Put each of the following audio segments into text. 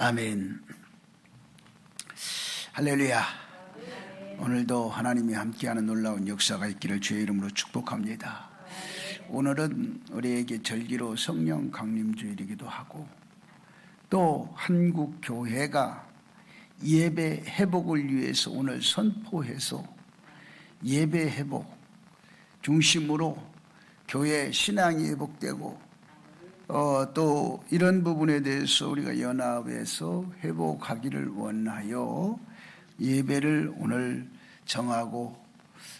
아멘. 할렐루야. 오늘도 하나님이 함께하는 놀라운 역사가 있기를 주의 이름으로 축복합니다. 오늘은 우리에게 절기로 성령 강림주일이기도 하고, 또 한국 교회가 예배 회복을 위해서 오늘 선포해서 예배 회복 중심으로 교회 신앙이 회복되고, 또 이런 부분에 대해서 우리가 연합해서 회복하기를 원하여 예배를 오늘 정하고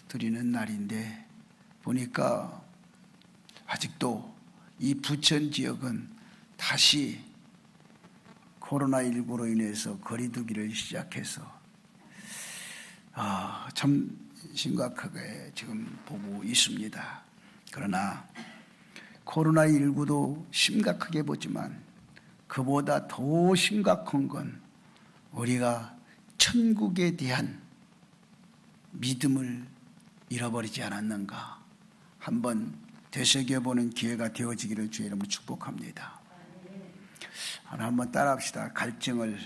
드리는 날인데, 보니까 아직도 이 부천 지역은 다시 코로나19로 인해서 거리두기를 시작해서 참 심각하게 지금 보고 있습니다. 그러나 코로나19도 심각하게 보지만 그보다 더 심각한 건 우리가 천국에 대한 믿음을 잃어버리지 않았는가 한번 되새겨보는 기회가 되어지기를 주의 이름으로 축복합니다. 하나 한번 따라합시다. 갈증을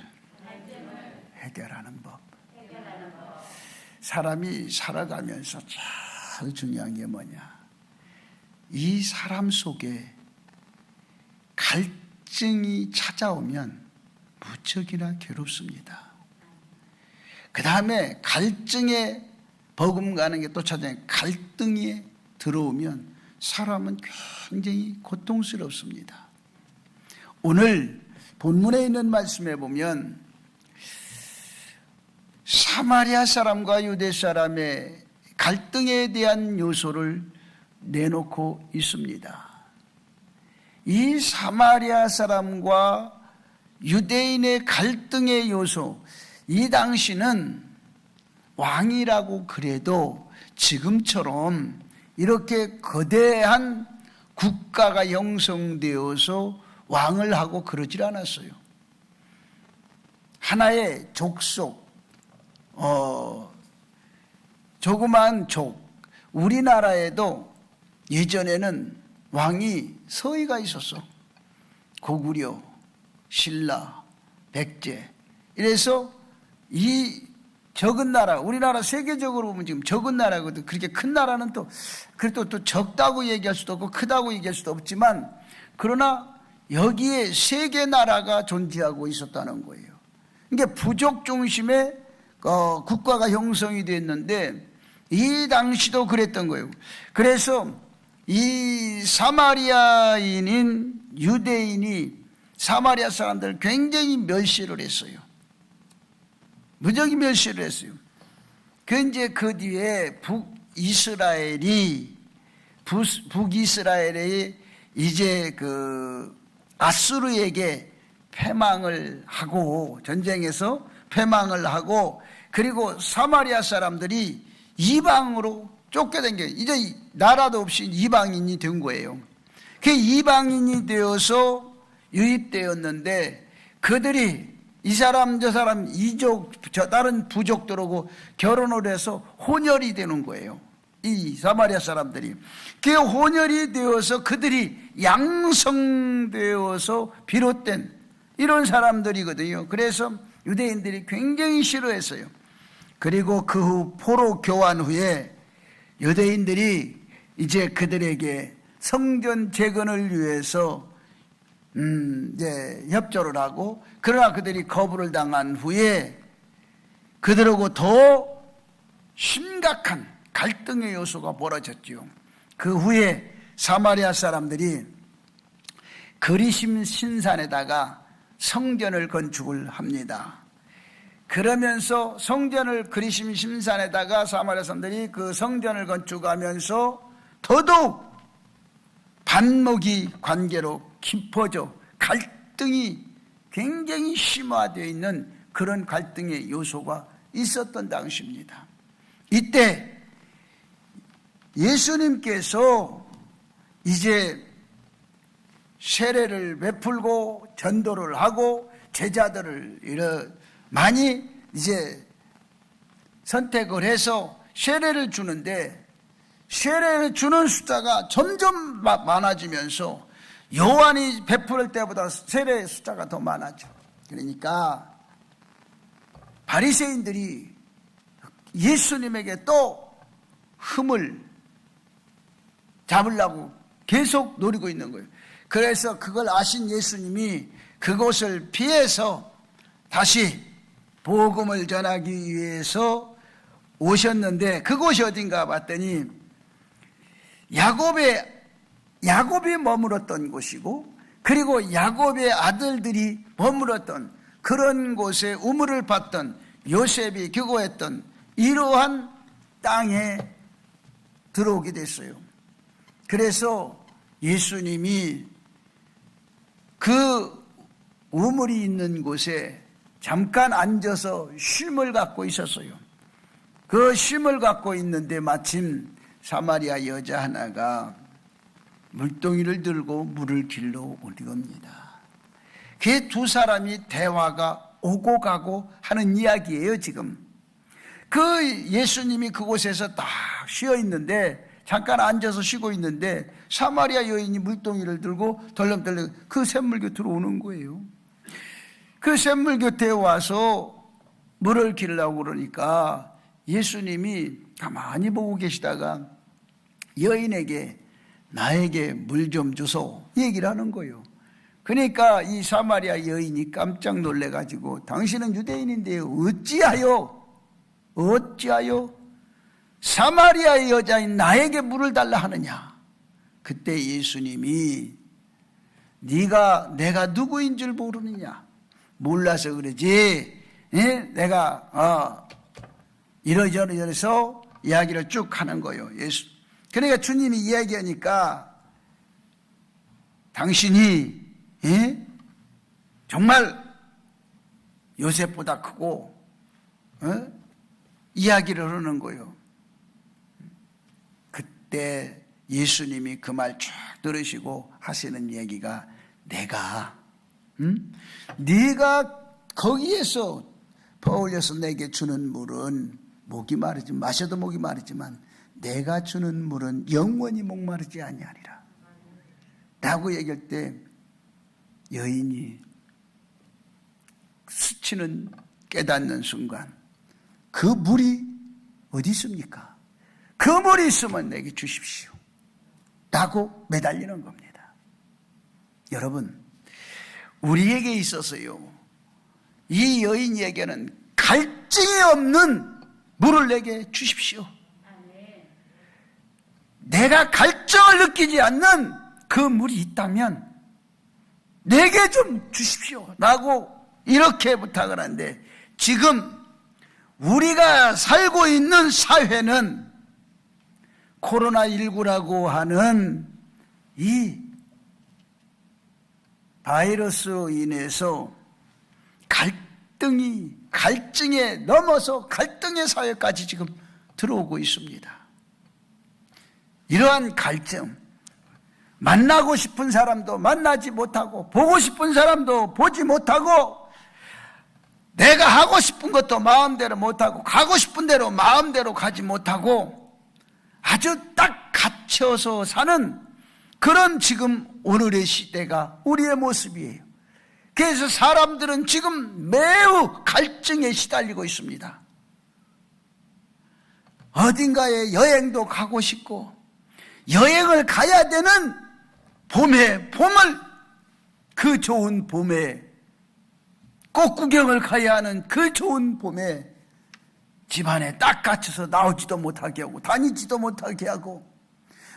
해결하는 법. 사람이 살아가면서 제일 중요한 게 뭐냐? 이 사람 속에 갈증이 찾아오면 무척이나 괴롭습니다. 그 다음에 갈증에 버금가는 게 또 찾아요. 갈등이 들어오면 사람은 굉장히 고통스럽습니다. 오늘 본문에 있는 말씀에 보면 사마리아 사람과 유대 사람의 갈등에 대한 요소를 내놓고 있습니다. 이 사마리아 사람과 유대인의 갈등의 요소, 이 당시는 왕이라고 그래도 지금처럼 이렇게 거대한 국가가 형성되어서 왕을 하고 그러질 않았어요. 하나의 족속, 조그만 족, 우리나라에도 예전에는 왕이 서희가 있었어. 고구려, 신라, 백제. 이래서 이 적은 나라, 우리나라 세계적으로 보면 지금 적은 나라거든. 그렇게 큰 나라는 또 그래도 또 적다고 얘기할 수도 없고 크다고 얘기할 수도 없지만, 그러나 여기에 세 개 나라가 존재하고 있었다는 거예요. 그러니까 부족 중심의 국가가 형성이 됐는데 이 당시도 그랬던 거예요. 그래서 이 사마리아인인 유대인이 사마리아 사람들을 굉장히 멸시를 했어요. 무지하게 멸시를 했어요. 이제 그 뒤에 북이스라엘이 이제 그 아수르에게 패망을 하고, 전쟁에서 패망을 하고, 그리고 사마리아 사람들이 이방으로 쫓겨난 게 이제 나라도 없이 이방인이 된 거예요. 그 이방인이 되어서 유입되었는데, 그들이 이 사람 저 사람 이족 저 다른 부족들하고 결혼을 해서 혼혈이 되는 거예요. 이 사마리아 사람들이 그 혼혈이 되어서 그들이 양성되어서 비롯된 이런 사람들이거든요. 그래서 유대인들이 굉장히 싫어했어요. 그리고 그 후 포로 교환 후에 유대인들이 이제 그들에게 성전 재건을 위해서 이제 협조를 하고, 그러나 그들이 거부를 당한 후에 그들하고 더 심각한 갈등의 요소가 벌어졌죠. 그 후에 사마리아 사람들이 그리심 신산에다가 성전을 건축을 합니다. 그러면서 성전을 그리심 신산에다가 사마리아 사람들이 그 성전을 건축하면서 더더욱 반목이 관계로 깊어져 갈등이 굉장히 심화되어 있는 그런 갈등의 요소가 있었던 당시입니다. 이때 예수님께서 이제 세례를 베풀고 전도를 하고 제자들을 많이 이제 선택을 해서 세례를 주는데, 세례를 주는 숫자가 점점 많아지면서 요한이 베풀 때보다 세례의 숫자가 더 많아져. 그러니까 바리새인들이 예수님에게 또 흠을 잡으려고 계속 노리고 있는 거예요. 그래서 그걸 아신 예수님이 그곳을 피해서 다시 복음을 전하기 위해서 오셨는데, 그곳이 어딘가 봤더니 야곱이 머물었던 곳이고, 그리고 야곱의 아들들이 머물었던 그런 곳에 우물을 받던 요셉이 규고했던 이러한 땅에 들어오게 됐어요. 그래서 예수님이 그 우물이 있는 곳에 잠깐 앉아서 쉼을 갖고 있었어요. 그 쉼을 갖고 있는데 마침 사마리아 여자 하나가 물동이를 들고 물을 길러 오렵니다. 그 두 사람이 대화가 오고 가고 하는 이야기예요. 지금 그 예수님이 그곳에서 딱 쉬어 있는데, 잠깐 앉아서 쉬고 있는데 사마리아 여인이 물동이를 들고 덜렁덜렁 그 샘물 곁으로 오는 거예요. 그 샘물 곁에 와서 물을 길려고 그러니까 예수님이 가만히 보고 계시다가 여인에게 나에게 물 좀 주소 얘기를 하는 거예요. 그러니까 이 사마리아 여인이 깜짝 놀래가지고 당신은 유대인인데 어찌하여 사마리아의 여자인 나에게 물을 달라 하느냐. 그때 예수님이 네가 내가 누구인 줄 모르느냐. 몰라서 그러지. 내가 이러저러서 이야기를 쭉 하는 거예요. 그러니까 주님이 이야기하니까 당신이 정말 요셉보다 크고 이야기를 하는 거예요. 그때 예수님이 그 말 쭉 들으시고 하시는 얘기가 네가 거기에서 퍼올려서 내게 주는 물은 목이 마르지 마셔도 목이 마르지만 내가 주는 물은 영원히 목마르지 아니하리라 라고 얘기할 때 여인이 스치는 깨닫는 순간 그 물이 어디 있습니까? 그 물이 있으면 내게 주십시오 라고 매달리는 겁니다. 여러분, 우리에게 있어서요, 이 여인에게는 갈증이 없는 물을 내게 주십시오. 내가 갈증을 느끼지 않는 그 물이 있다면 내게 좀 주십시오 라고 이렇게 부탁을 하는데, 지금 우리가 살고 있는 사회는 코로나19라고 하는 이 바이러스로 인해서 갈증에 넘어서 갈등의 사회까지 지금 들어오고 있습니다. 이러한 갈증, 만나고 싶은 사람도 만나지 못하고 보고 싶은 사람도 보지 못하고 내가 하고 싶은 것도 마음대로 못하고 가고 싶은 대로 마음대로 가지 못하고 아주 딱 갇혀서 사는 그런 지금 오늘의 시대가 우리의 모습이에요. 그래서 사람들은 지금 매우 갈증에 시달리고 있습니다. 어딘가에 여행도 가고 싶고 여행을 가야 되는 봄을 그 좋은 봄에 꽃 구경을 가야 하는 그 좋은 봄에 집안에 딱 갇혀서 나오지도 못하게 하고 다니지도 못하게 하고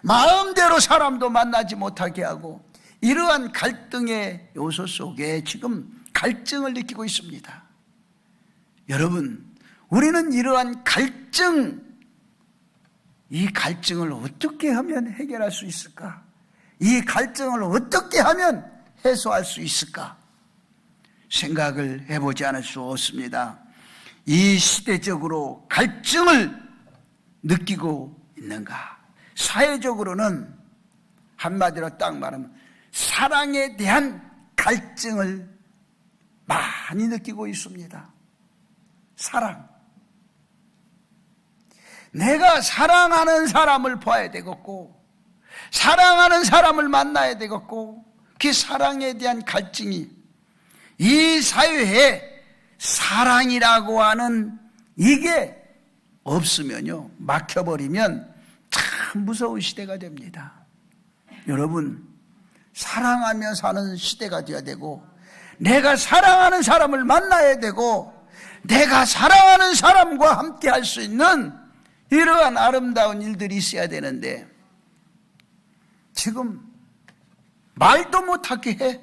마음대로 사람도 만나지 못하게 하고 이러한 갈등의 요소 속에 지금 갈증을 느끼고 있습니다. 여러분, 우리는 이러한 이 갈증을 어떻게 하면 해결할 수 있을까? 이 갈증을 어떻게 하면 해소할 수 있을까? 생각을 해보지 않을 수 없습니다. 이 시대적으로 갈증을 느끼고 있는가? 사회적으로는 한마디로 딱 말하면 사랑에 대한 갈증을 많이 느끼고 있습니다. 사랑. 내가 사랑하는 사람을 봐야 되겠고 사랑하는 사람을 만나야 되겠고 그 사랑에 대한 갈증이 이 사회에 사랑이라고 하는 이게 없으면요, 막혀버리면 참 무서운 시대가 됩니다. 여러분, 사랑하며 사는 시대가 되어야 되고, 내가 사랑하는 사람을 만나야 되고, 내가 사랑하는 사람과 함께 할 수 있는 이러한 아름다운 일들이 있어야 되는데, 지금 말도 못하게 해.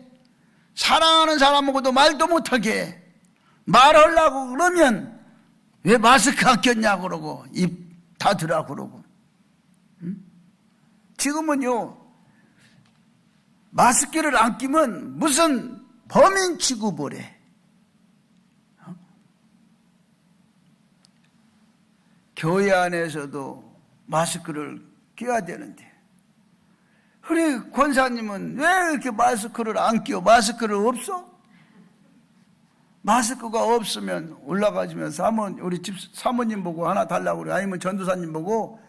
사랑하는 사람하고도 말도 못하게 해. 말하려고 그러면 왜 마스크 안 꼈냐고 그러고 입 닫으라고 그러고. 지금은요, 마스크를 안 끼면 무슨 범인 취급을 해. 교회 안에서도 마스크를 껴야 되는데, 우리 권사님은 왜 이렇게 마스크를 안 끼워? 마스크를 없어? 마스크가 없으면 올라가시면 우리 집 사모님 보고 하나 달라고 그래. 아니면 전도사님 보고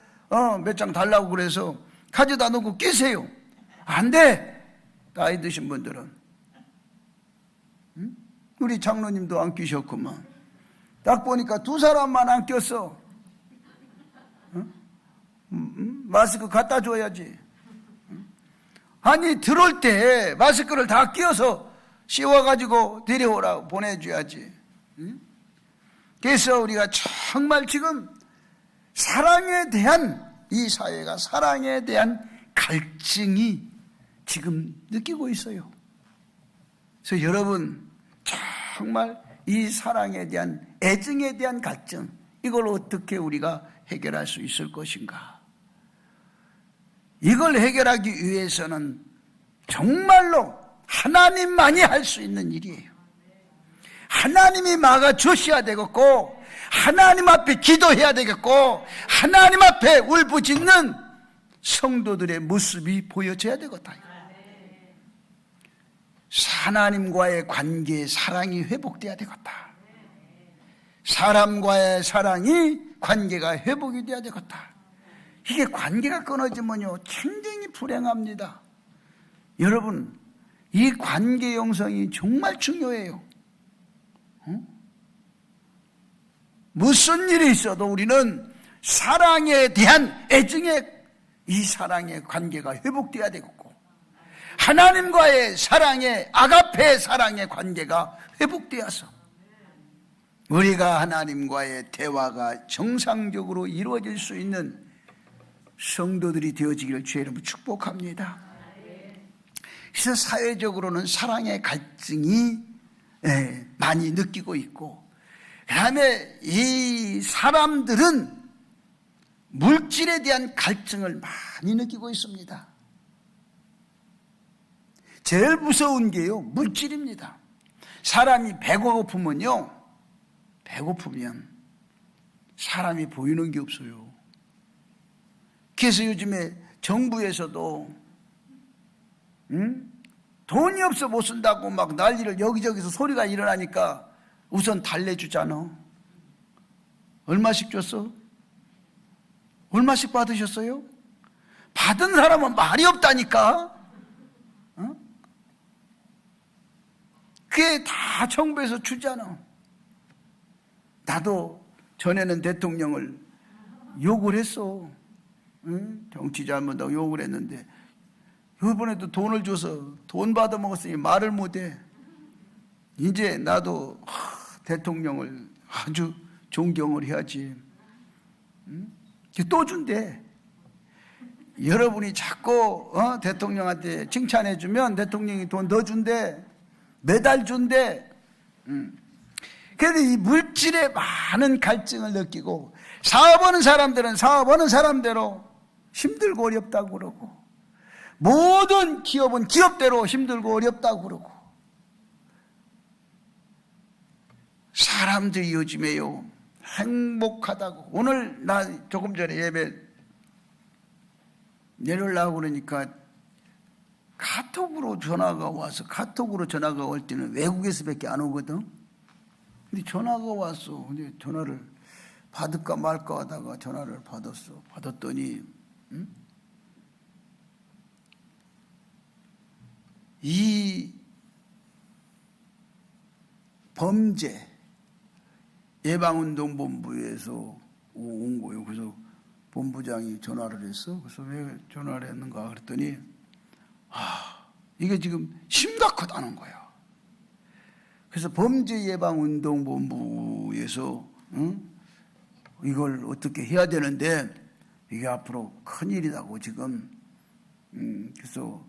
몇 장 달라고 그래서 가져다 놓고 끼세요. 안 돼. 나이 드신 분들은. 응? 우리 장로님도 안 끼셨구만. 딱 보니까 두 사람만 안 꼈어. 응? 마스크 갖다 줘야지. 아니, 들어올 때 마스크를 다 끼워서 씌워가지고 데려오라고 보내줘야지. 그래서 우리가 정말 지금 사랑에 대한, 이 사회가 사랑에 대한 갈증이 지금 느끼고 있어요. 그래서 여러분, 정말 이 사랑에 대한, 애증에 대한 갈증, 이걸 어떻게 우리가 해결할 수 있을 것인가? 이걸 해결하기 위해서는 정말로 하나님만이 할 수 있는 일이에요. 하나님이 막아주셔야 되겠고, 하나님 앞에 기도해야 되겠고, 하나님 앞에 울부짖는 성도들의 모습이 보여져야 되겠다. 하나님과의 관계, 사랑이 회복돼야 되겠다. 사람과의 사랑이, 관계가 회복이 돼야 되겠다. 이게 관계가 끊어지면요, 굉장히 불행합니다. 여러분, 이 관계 형성이 정말 중요해요. 무슨 일이 있어도 우리는 사랑에 대한 애증의, 이 사랑의 관계가 회복돼야 되겠고, 하나님과의 사랑의, 아가페 사랑의 관계가 회복되어서 우리가 하나님과의 대화가 정상적으로 이루어질 수 있는 성도들이 되어지기를 주의 이름으로 축복합니다. 그래서 사회적으로는 사랑의 갈증이 많이 느끼고 있고, 그 다음에 이 사람들은 물질에 대한 갈증을 많이 느끼고 있습니다. 제일 무서운 게요, 물질입니다. 사람이 배고프면 사람이 보이는 게 없어요. 그래서 요즘에 정부에서도 돈이 없어 못 쓴다고 막 난리를, 여기저기서 소리가 일어나니까 우선 달래주잖아. 얼마씩 줬어? 얼마씩 받으셨어요? 받은 사람은 말이 없다니까. 그게 다 정부에서 주잖아. 나도 전에는 대통령을 욕을 했어. 정치 잘못하고 욕을 했는데, 이번에도 돈을 줘서 돈 받아 먹었으니 말을 못해. 이제 나도 대통령을 아주 존경을 해야지. 또 준대. 여러분이 자꾸 대통령한테 칭찬해주면 대통령이 돈 더 준대. 매달 준대. 그런데 이 물질에 많은 갈증을 느끼고, 사업하는 사람들은 사업하는 사람대로 힘들고 어렵다고 그러고, 모든 기업은 기업대로 힘들고 어렵다고 그러고, 사람들이 요즘에요, 행복하다고. 오늘 나 조금 전에 예배 내려오려고 그러니까 카톡으로 전화가 와서, 카톡으로 전화가 올 때는 외국에서밖에 안 오거든. 근데 전화가 왔어. 근데 전화를 받을까 말까 하다가 전화를 받았어. 받았더니 이 범죄 예방운동본부에서 온 거예요. 그래서 본부장이 전화를 했어. 그래서 왜 전화를 했는가 그랬더니 이게 지금 심각하다는 거야. 그래서 범죄예방운동본부에서 이걸 어떻게 해야 되는데 이게 앞으로 큰일이라고 지금 그래서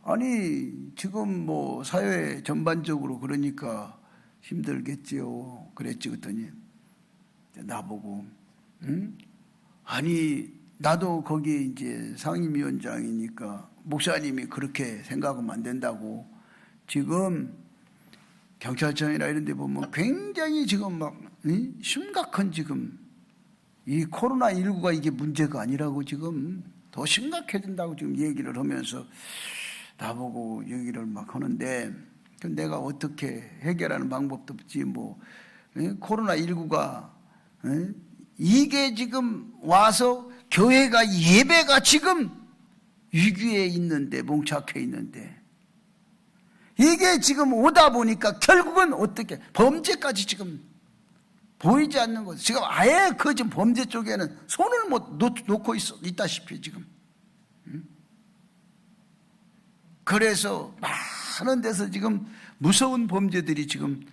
아니 지금 뭐 사회 전반적으로 그러니까 힘들겠지요. 그랬지. 그랬더니 나보고 아니 나도 거기 이제 상임위원장이니까 목사님이 그렇게 생각하면 안 된다고. 지금 경찰청이나 이런 데 보면 굉장히 지금 막 심각한 지금 이 코로나19가 이게 문제가 아니라고 지금 더 심각해진다고 지금 얘기를 하면서 나보고 얘기를 막 하는데 내가 어떻게 해결하는 방법도 없지 뭐. 코로나19가 이게 지금 와서 교회가 예배가 지금 위기에 있는데 봉착해 있는데 이게 지금 오다 보니까 결국은 어떻게 범죄까지 지금 보이지 않는 거죠. 지금 아예 그 지금 범죄 쪽에는 손을 못 놓고 있다시피 지금. 그래서 많은 데서 지금 무서운 범죄들이 지금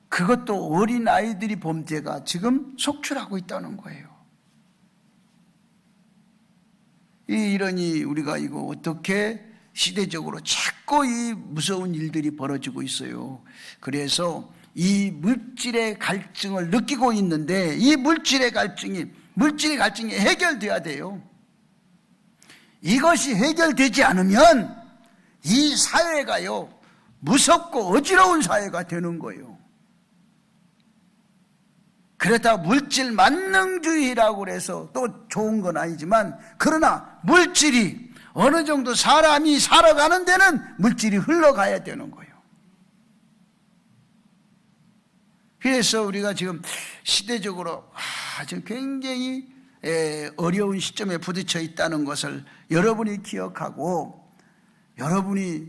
그것도 어린 아이들이 범죄가 지금 속출하고 있다는 거예요. 이러니 우리가 이거 어떻게 시대적으로 자꾸 이 무서운 일들이 벌어지고 있어요. 그래서 이 물질의 갈증을 느끼고 있는데 이 물질의 갈증이 해결돼야 돼요. 이것이 해결되지 않으면 이 사회가요 무섭고 어지러운 사회가 되는 거예요. 그렇다고 물질 만능주의라고 그래서 또 좋은 건 아니지만 그러나 물질이 어느 정도 사람이 살아가는 데는 물질이 흘러가야 되는 거예요. 그래서 우리가 지금 시대적으로 지금 굉장히 어려운 시점에 부딪혀 있다는 것을 여러분이 기억하고 여러분이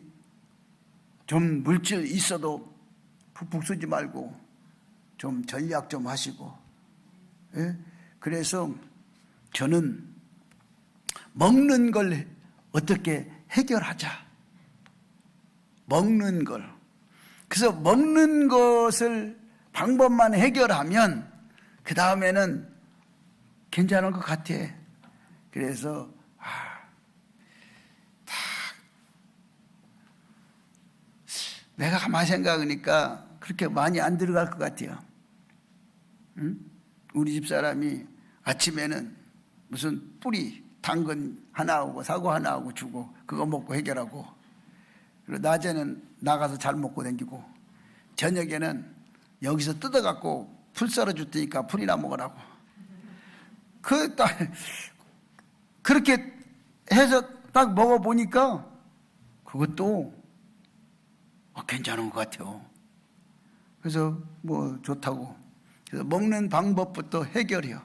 좀 물질 있어도 푹푹 쓰지 말고 좀 전략 좀 하시고. 그래서 저는 먹는 걸 어떻게 해결하자. 먹는 걸. 그래서 먹는 것을 방법만 해결하면 그 다음에는 괜찮은 것 같아. 그래서 내가 가만히 생각하니까 그렇게 많이 안 들어갈 것 같아요. 우리 집사람이 아침에는 무슨 뿌리 당근 하나 하고 사과 하나 하고 주고 그거 먹고 해결하고, 그리고 낮에는 나가서 잘 먹고 다니고 저녁에는 여기서 뜯어갖고 풀 썰어 줄 테니까 풀이나 먹으라고. 그렇게 해서 딱 먹어보니까 그것도 괜찮은 것 같아요. 그래서 뭐 좋다고. 그래서 먹는 방법부터 해결해요.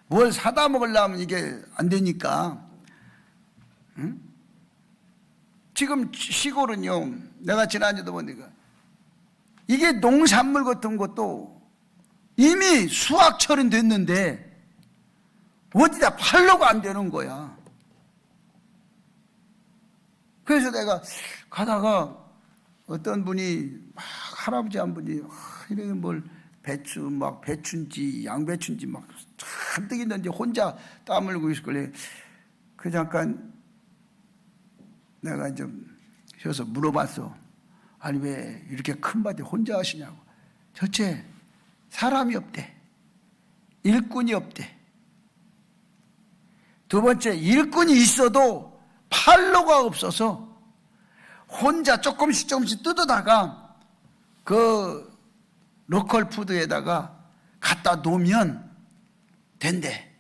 뭘 사다 먹으려면 이게 안 되니까. 지금 시골은요, 내가 지난주도 보니까 이게 농산물 같은 것도 이미 수확철은 됐는데 어디다 팔려고 안 되는 거야. 그래서 내가 가다가 어떤 분이 막 할아버지 한 분이 이렇게 뭘 배추 막 배추인지 양배추인지 막 잔뜩 있는데 혼자 땀 흘리고 있을 거래. 그 잠깐 내가 좀 쉬어서 물어봤어. 아니 왜 이렇게 큰 밭에 혼자 하시냐고. 첫째, 사람이 없대. 일꾼이 없대. 두 번째, 일꾼이 있어도 팔로가 없어서 혼자 조금씩 뜯어다가 그 로컬 푸드에다가 갖다 놓으면 된대.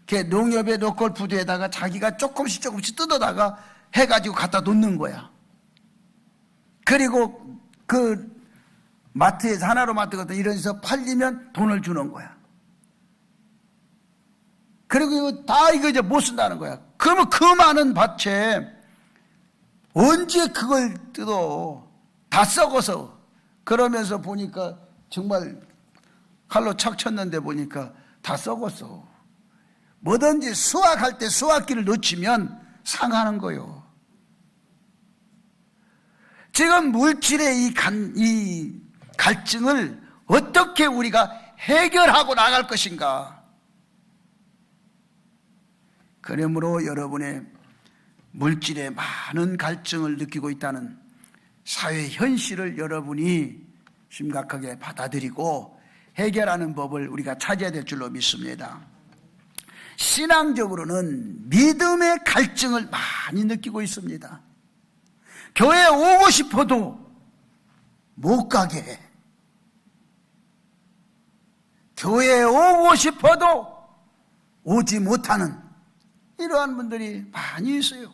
그 농협의 로컬 푸드에다가 자기가 조금씩 뜯어다가 해가지고 갖다 놓는 거야. 그리고 그 마트에서 하나로마트 같은 이런 데서 팔리면 돈을 주는 거야. 그리고 이거 다 이제 못 쓴다는 거야. 그러면 그 많은 밭에 언제 그걸 뜯어? 다 썩어서 그러면서 보니까 정말 칼로 착 쳤는데 보니까 다 썩었어. 뭐든지 수확할 때 수확기를 놓치면 상하는 거요. 지금 물질의 이 갈증을 어떻게 우리가 해결하고 나갈 것인가? 그러므로 여러분의 물질에 많은 갈증을 느끼고 있다는 사회 현실을 여러분이 심각하게 받아들이고 해결하는 법을 우리가 찾아야 될 줄로 믿습니다. 신앙적으로는 믿음의 갈증을 많이 느끼고 있습니다. 교회에 오고 싶어도 못 가게 해. 교회에 오고 싶어도 오지 못하는 이러한 분들이 많이 있어요.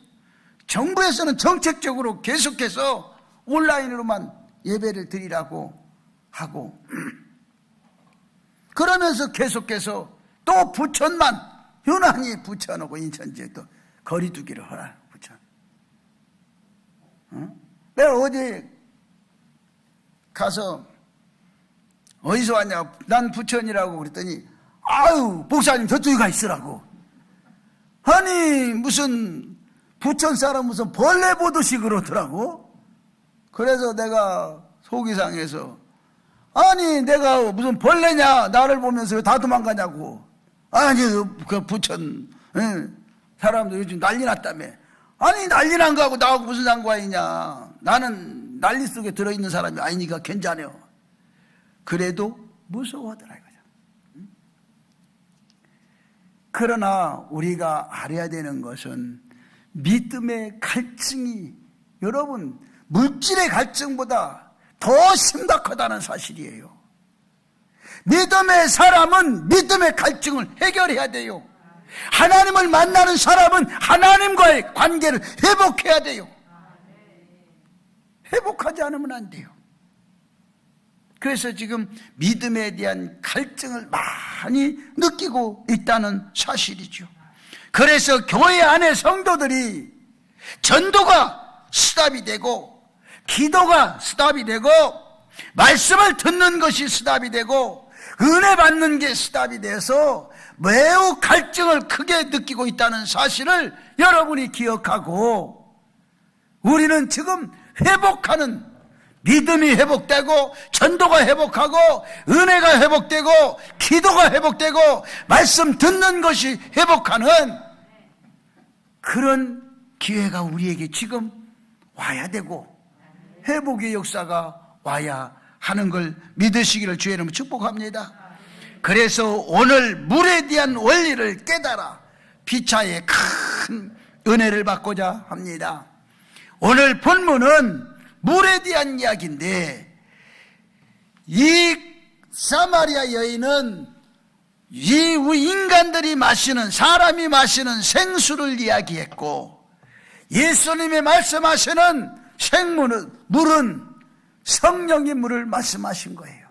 정부에서는 정책적으로 계속해서 온라인으로만 예배를 드리라고 하고 그러면서 계속해서 또 부천만 유난히 부천하고 인천지에 또 거리두기를 하라. 부천. 내가 어디 가서 어디서 왔냐? 난 부천이라고 그랬더니 아유 목사님 저쪽에 가 있으라고. 아니 무슨 부천 사람 무슨 벌레 보듯이 그러더라고. 그래서 내가 속이 상해서 아니 내가 무슨 벌레냐 나를 보면서 왜 다 도망가냐고. 아니 그 부천 사람들 요즘 난리 났다며. 아니 난리 난 거하고 나하고 무슨 상관이냐. 나는 난리 속에 들어있는 사람이 아니니까 괜찮아요. 그래도 무서워하더라 이거죠. 그러나 우리가 알아야 되는 것은 믿음의 갈증이 여러분 물질의 갈증보다 더 심각하다는 사실이에요. 믿음의 사람은 믿음의 갈증을 해결해야 돼요. 하나님을 만나는 사람은 하나님과의 관계를 회복해야 돼요. 회복하지 않으면 안 돼요. 그래서 지금 믿음에 대한 갈증을 많이 느끼고 있다는 사실이죠. 그래서 교회 안에 성도들이 전도가 스탑이 되고 기도가 스탑이 되고 말씀을 듣는 것이 스탑이 되고 은혜 받는 게 스탑이 돼서 매우 갈증을 크게 느끼고 있다는 사실을 여러분이 기억하고 우리는 지금 회복하는 믿음이 회복되고 전도가 회복하고 은혜가 회복되고 기도가 회복되고 말씀 듣는 것이 회복하는 그런 기회가 우리에게 지금 와야 되고 회복의 역사가 와야 하는 걸 믿으시기를 주의 이름으로 축복합니다. 그래서 오늘 물에 대한 원리를 깨달아 피차의 큰 은혜를 받고자 합니다. 오늘 본문은 물에 대한 이야기인데 이 사마리아 여인은 이 인간들이 마시는 사람이 마시는 생수를 이야기했고 예수님이 말씀하시는 물은 성령의 물을 말씀하신 거예요.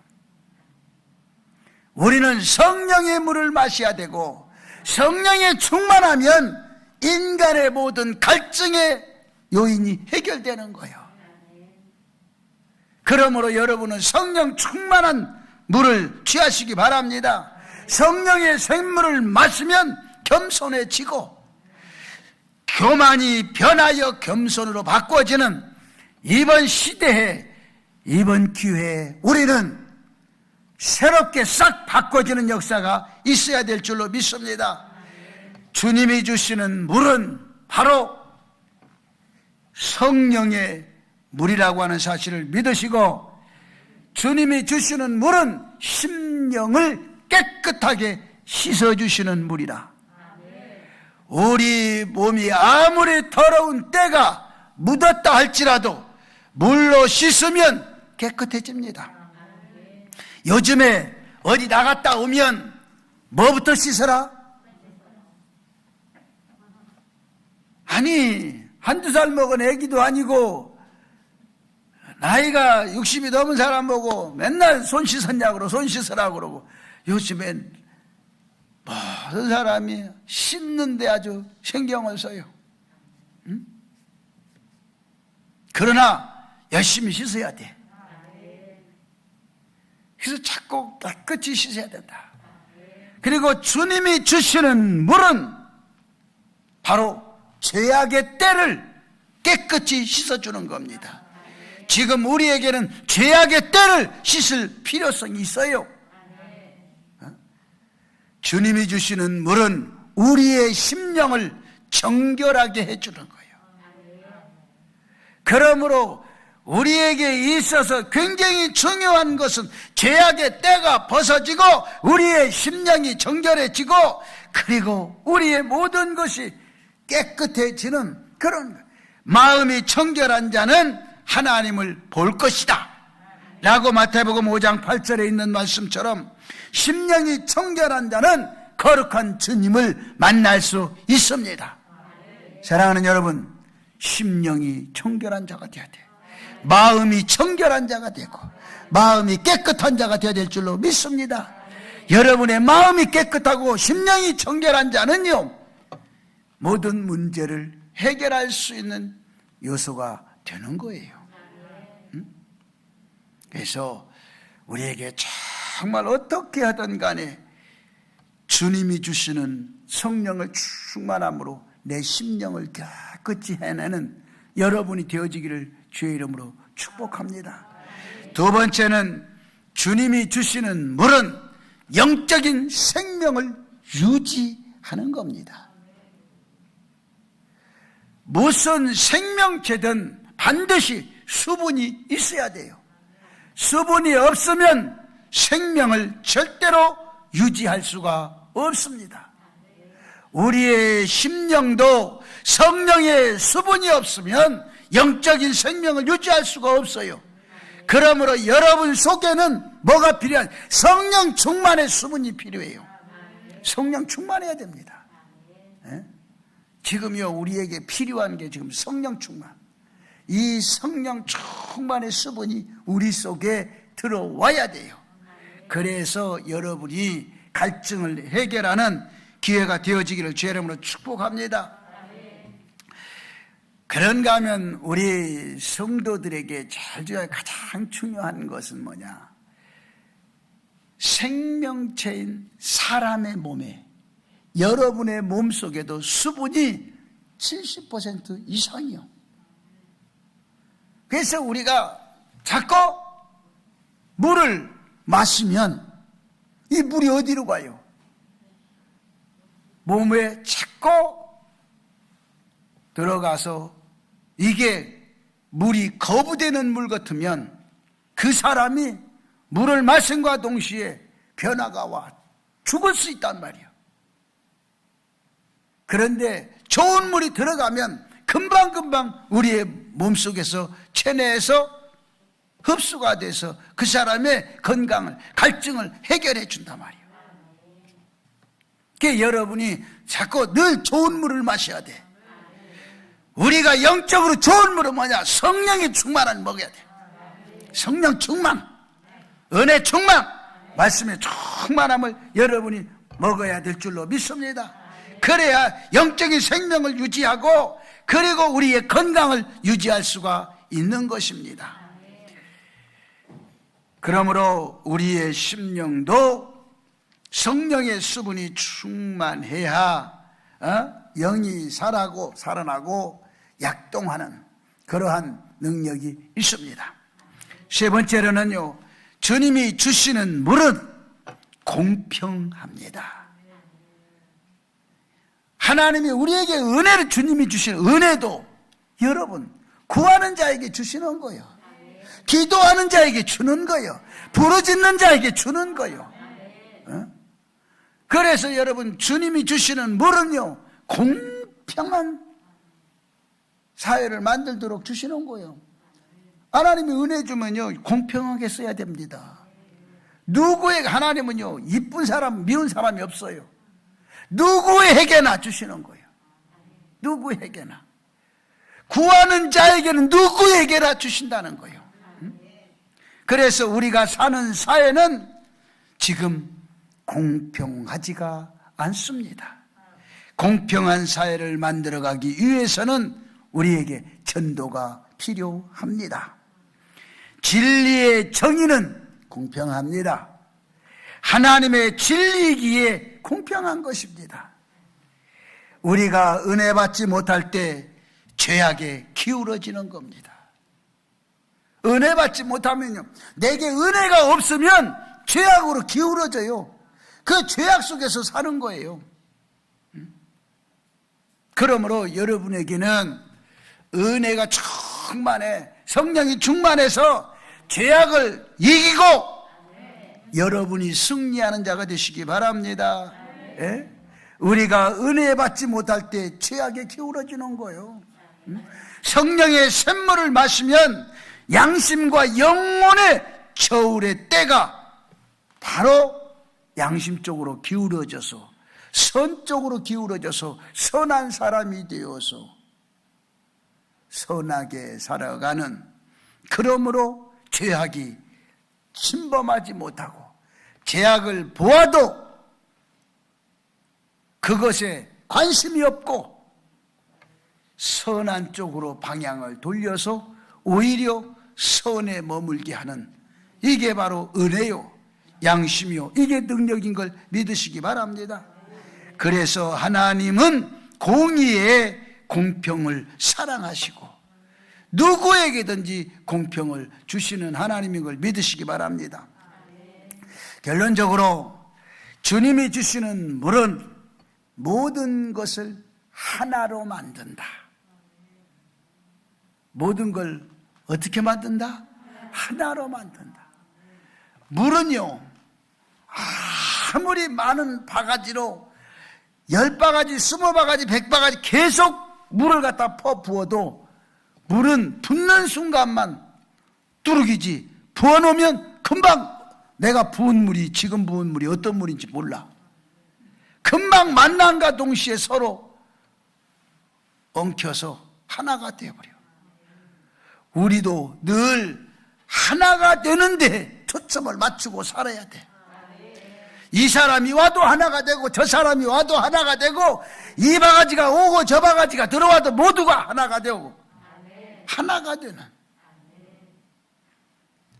우리는 성령의 물을 마셔야 되고 성령에 충만하면 인간의 모든 갈증의 요인이 해결되는 거예요. 그러므로 여러분은 성령 충만한 물을 취하시기 바랍니다. 성령의 생물을 마시면 겸손해지고 교만이 변하여 겸손으로 바꿔지는 이번 시대에 이번 기회에 우리는 새롭게 싹 바꿔지는 역사가 있어야 될 줄로 믿습니다. 주님이 주시는 물은 바로 성령의 물이라고 하는 사실을 믿으시고 주님이 주시는 물은 심령을 깨끗하게 씻어주시는 물이라. 우리 몸이 아무리 더러운 때가 묻었다 할지라도 물로 씻으면 깨끗해집니다. 요즘에 어디 나갔다 오면 뭐부터 씻어라? 아니 한두 살 먹은 애기도 아니고 나이가 60이 넘은 사람 보고 맨날 손 씻었냐고 그러고 손 씻으라고 그러고 요즘엔 모든 사람이 씻는데 아주 신경을 써요. 응? 그러나 열심히 씻어야 돼. 그래서 자꾸 깨끗이 씻어야 된다. 그리고 주님이 주시는 물은 바로 죄악의 때를 깨끗이 씻어주는 겁니다. 지금 우리에게는 죄악의 때를 씻을 필요성이 있어요. 주님이 주시는 물은 우리의 심령을 정결하게 해주는 거예요. 그러므로 우리에게 있어서 굉장히 중요한 것은 죄악의 때가 벗어지고 우리의 심령이 정결해지고 그리고 우리의 모든 것이 깨끗해지는 그런 거예요. 마음이 정결한 자는 하나님을 볼 것이다 라고 마태복음 5장 8절에 있는 말씀처럼 심령이 정결한 자는 거룩한 주님을 만날 수 있습니다. 사랑하는 여러분, 심령이 정결한 자가 되어야 돼요. 마음이 정결한 자가 되고 마음이 깨끗한 자가 되어야 될 줄로 믿습니다. 여러분의 마음이 깨끗하고 심령이 정결한 자는요, 모든 문제를 해결할 수 있는 요소가 되는 거예요. 그래서 우리에게 정말 어떻게 하든 간에 주님이 주시는 성령을 충만함으로 내 심령을 깨끗이 해내는 여러분이 되어지기를 주의 이름으로 축복합니다. 두 번째는 주님이 주시는 물은 영적인 생명을 유지하는 겁니다. 무슨 생명체든 반드시 수분이 있어야 돼요. 수분이 없으면 생명을 절대로 유지할 수가 없습니다. 우리의 심령도 성령의 수분이 없으면 영적인 생명을 유지할 수가 없어요. 그러므로 여러분 속에는 뭐가 필요한? 성령 충만의 수분이 필요해요. 성령 충만해야 됩니다. 지금요, 우리에게 필요한 게 지금 성령 충만. 이 성령 충만의 수분이 우리 속에 들어와야 돼요. 그래서 여러분이 갈증을 해결하는 기회가 되어지기를 주의 이름으로 축복합니다. 그런가 하면 우리 성도들에게 가장 중요한 것은 뭐냐? 생명체인 사람의 몸에, 여러분의 몸 속에도 수분이 70% 이상이요. 그래서 우리가 자꾸 물을 마시면 이 물이 어디로 가요? 몸에 자꾸 들어가서 이게 물이 거부되는 물 같으면 그 사람이 물을 마신과 동시에 변화가 와 죽을 수 있단 말이에요. 그런데 좋은 물이 들어가면 금방금방 우리의 몸속에서 체내에서 흡수가 돼서 그 사람의 건강을, 갈증을 해결해 준단 말이에요. 그러니까 여러분이 자꾸 늘 좋은 물을 마셔야 돼. 우리가 영적으로 좋은 물은 뭐냐? 성령이 충만한 먹어야 돼. 성령 충만, 은혜 충만, 말씀의 충만함을 여러분이 먹어야 될 줄로 믿습니다. 그래야 영적인 생명을 유지하고 그리고 우리의 건강을 유지할 수가 있는 것입니다. 그러므로 우리의 심령도 성령의 수분이 충만해야 영이 살아나고 약동하는 그러한 능력이 있습니다. 세 번째로는요, 주님이 주시는 물은 공평합니다. 하나님이 우리에게 은혜를, 주님이 주시는 은혜도 여러분 구하는 자에게 주시는 거예요. 기도하는 자에게 주는 거예요. 부르짖는 자에게 주는 거예요. 그래서 여러분, 주님이 주시는 물은요, 공평한 사회를 만들도록 주시는 거예요. 하나님이 은혜 주면요, 공평하게 써야 됩니다. 누구에게, 하나님은요, 이쁜 사람, 미운 사람이 없어요. 누구에게나 주시는 거예요. 누구에게나. 구하는 자에게는 누구에게나 주신다는 거예요. 그래서 우리가 사는 사회는 지금 공평하지가 않습니다. 공평한 사회를 만들어가기 위해서는 우리에게 전도가 필요합니다. 진리의 정의는 공평합니다. 하나님의 진리이기에 공평한 것입니다. 우리가 은혜 받지 못할 때 죄악에 기울어지는 겁니다. 은혜 받지 못하면요, 내게 은혜가 없으면 죄악으로 기울어져요. 그 죄악 속에서 사는 거예요. 그러므로 여러분에게는 은혜가 충만해, 성령이 충만해서 죄악을 이기고 여러분이 승리하는 자가 되시기 바랍니다. 예? 우리가 은혜 받지 못할 때 죄악에 기울어지는 거예요. 성령의 샘물을 마시면 양심과 영혼의 저울의 때가 바로 양심 쪽으로 기울어져서 선 쪽으로 기울어져서 선한 사람이 되어서 선하게 살아가는, 그러므로 죄악이 침범하지 못하고 죄악을 보아도 그것에 관심이 없고 선한 쪽으로 방향을 돌려서 오히려 선에 머물게 하는, 이게 바로 은혜요, 양심이요, 이게 능력인 걸 믿으시기 바랍니다. 그래서 하나님은 공의의 공평을 사랑하시고 누구에게든지 공평을 주시는 하나님인 걸 믿으시기 바랍니다. 결론적으로 주님이 주시는 물은 모든 것을 하나로 만든다. 모든 걸 어떻게 만든다? 하나로 만든다. 물은요, 아무리 많은 바가지로 10바가지, 20바가지, 100바가지 계속 물을 갖다 부어도 물은 붓는 순간만 뚜룩이지, 부어놓으면 금방 내가 부은 물이, 지금 부은 물이 어떤 물인지 몰라. 금방 만남과 동시에 서로 엉켜서 하나가 되어버려. 우리도 늘 하나가 되는데 초점을 맞추고 살아야 돼. 이 사람이 와도 하나가 되고 저 사람이 와도 하나가 되고 이 바가지가 오고 저 바가지가 들어와도 모두가 하나가 되고 하나가 되는,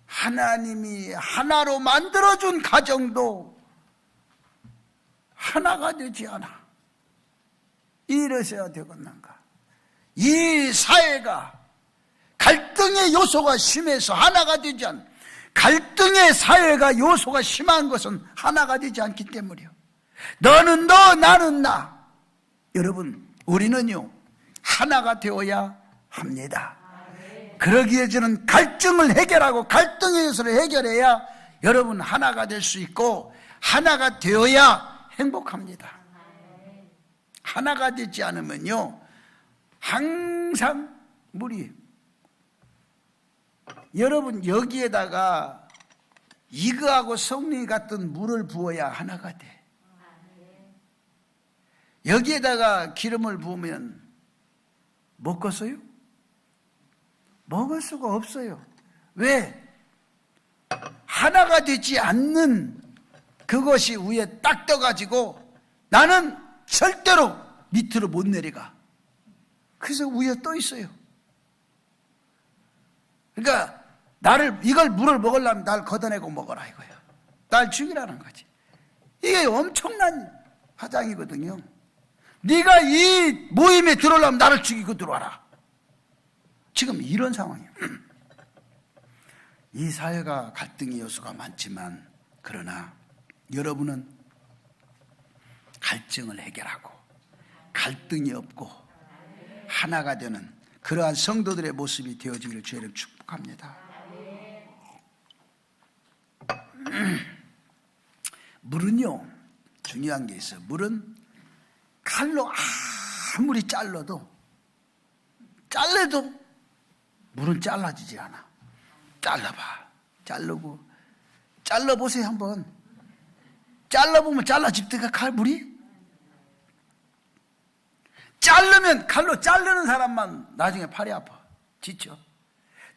하나님이 하나로 만들어준 가정도 하나가 되지 않아. 이러셔야 되겠는가. 이 사회가 갈등의 요소가 심해서 하나가 되지 않아. 갈등의 사회가 요소가 심한 것은 하나가 되지 않기 때문이요. 너는 너, 나는 나. 여러분, 우리는요 하나가 되어야 합니다. 그러기 위해서는 갈증을 해결하고 갈등의 요소를 해결해야 여러분 하나가 될 수 있고 하나가 되어야 행복합니다. 하나가 되지 않으면요 항상 물이, 여러분 여기에다가 이거하고 성령이 같은 물을 부어야 하나가 돼. 여기에다가 기름을 부으면 먹겠어요? 먹을 수가 없어요. 왜? 하나가 되지 않는 그것이 위에 딱 떠가지고 나는 절대로 밑으로 못 내려가. 그래서 위에 떠 있어요. 그러니까 이걸 물을 먹으려면 날 걷어내고 먹어라 이거예요. 날 죽이라는 거지. 이게 엄청난 화장이거든요. 네가 이 모임에 들어오려면 나를 죽이고 들어와라. 지금 이런 상황이에요. 이 사회가 갈등의 요소가 많지만 그러나 여러분은 갈증을 해결하고 갈등이 없고 하나가 되는 그러한 성도들의 모습이 되어지기를 주님 축복합니다. 물은요 중요한 게 있어요. 물은 칼로 아무리 잘라도 물은 잘라지지 않아. 잘라봐. 잘라보세요 한번. 잘라보면 잘라집니까 칼물이? 자르면, 칼로 자르는 사람만 나중에 팔이 아파. 지쳐.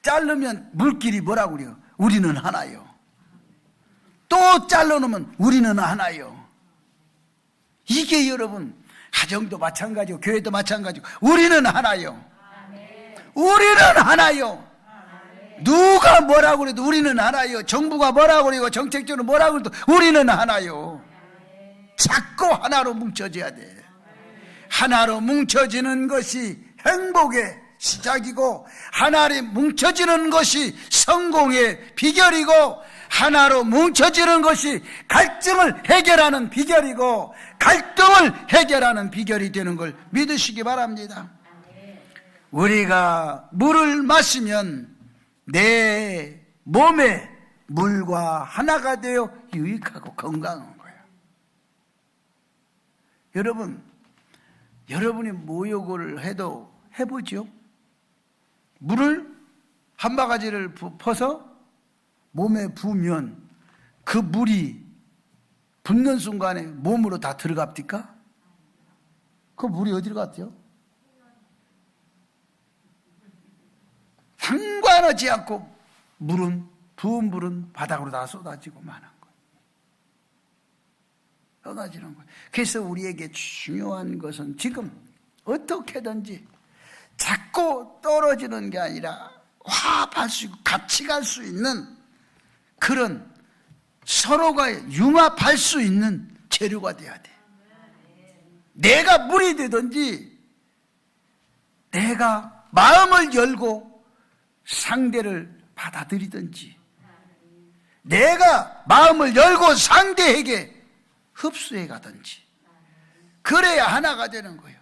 자르면 물끼리 뭐라고 그래요? 우리는 하나요. 또 잘라놓으면 우리는 하나요. 이게 여러분 가정도 마찬가지고 교회도 마찬가지고 우리는 하나요. 우리는 하나요. 누가 뭐라고 그래도 우리는 하나요. 정부가 뭐라고 그래도 정책적으로 뭐라고 해도 우리는 하나요. 자꾸 하나로 뭉쳐져야 돼. 하나로 뭉쳐지는 것이 행복의 시작이고, 하나로 뭉쳐지는 것이 성공의 비결이고, 하나로 뭉쳐지는 것이 갈증을 해결하는 비결이고, 갈등을 해결하는 비결이 되는 걸 믿으시기 바랍니다. 우리가 물을 마시면 내 몸에 물과 하나가 되어 유익하고 건강한 거예요. 여러분, 여러분이 모욕을 해도 해보죠. 물을 한 바가지를 퍼서 몸에 부으면 그 물이 붓는 순간에 몸으로 다 들어갑니까? 그 물이 어디로 갔죠? 상관하지 않고 부은 물은 바닥으로 다 쏟아지고 마는 거예요. 쏟아지는 거예요. 그래서 우리에게 중요한 것은 지금 어떻게든지 자꾸 떨어지는 게 아니라 화합할 수 있고 같이 갈 수 있는 그런 서로가 융합할 수 있는 재료가 돼야 돼. 내가 물이 되든지 내가 마음을 열고 상대를 받아들이든지 내가 마음을 열고 상대에게 흡수해 가든지 그래야 하나가 되는 거예요.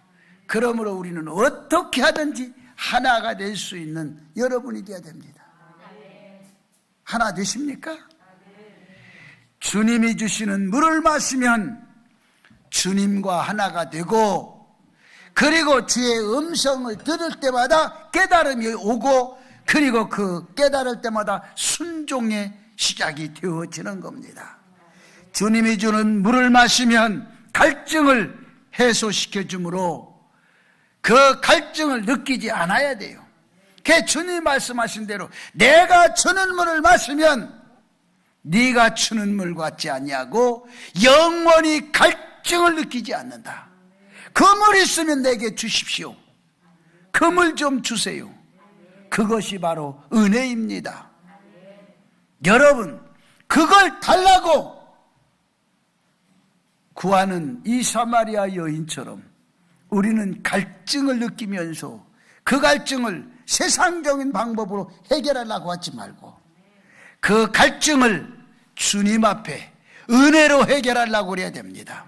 그러므로 우리는 어떻게 하든지 하나가 될 수 있는 여러분이 되어야 됩니다. 하나 되십니까? 주님이 주시는 물을 마시면 주님과 하나가 되고, 그리고 주의 음성을 들을 때마다 깨달음이 오고, 그리고 그 깨달을 때마다 순종의 시작이 되어지는 겁니다. 주님이 주는 물을 마시면 갈증을 해소시켜 주므로 그 갈증을 느끼지 않아야 돼요. 그 주님 말씀하신 대로 내가 주는 물을 마시면 네가 주는 물 같지 아니하고 영원히 갈증을 느끼지 않는다. 그 물 있으면 내게 주십시오. 그 물 좀 주세요. 그것이 바로 은혜입니다. 여러분, 그걸 달라고 구하는 이 사마리아 여인처럼 우리는 갈증을 느끼면서 그 갈증을 세상적인 방법으로 해결하려고 하지 말고 그 갈증을 주님 앞에 은혜로 해결하려고 그래야 됩니다.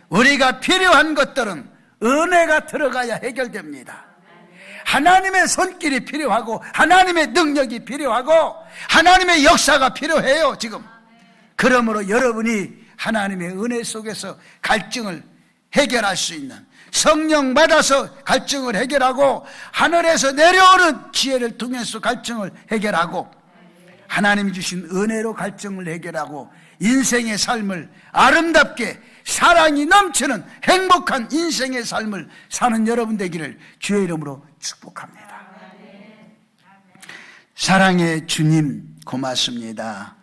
우리가 필요한 것들은 은혜가 들어가야 해결됩니다. 하나님의 손길이 필요하고 하나님의 능력이 필요하고 하나님의 역사가 필요해요 지금. 그러므로 여러분이 하나님의 은혜 속에서 갈증을 해결할 수 있는, 성령 받아서 갈증을 해결하고 하늘에서 내려오는 지혜를 통해서 갈증을 해결하고 하나님이 주신 은혜로 갈증을 해결하고 인생의 삶을 아름답게 사랑이 넘치는 행복한 인생의 삶을 사는 여러분 되기를 주의 이름으로 축복합니다. 사랑의 주님 고맙습니다.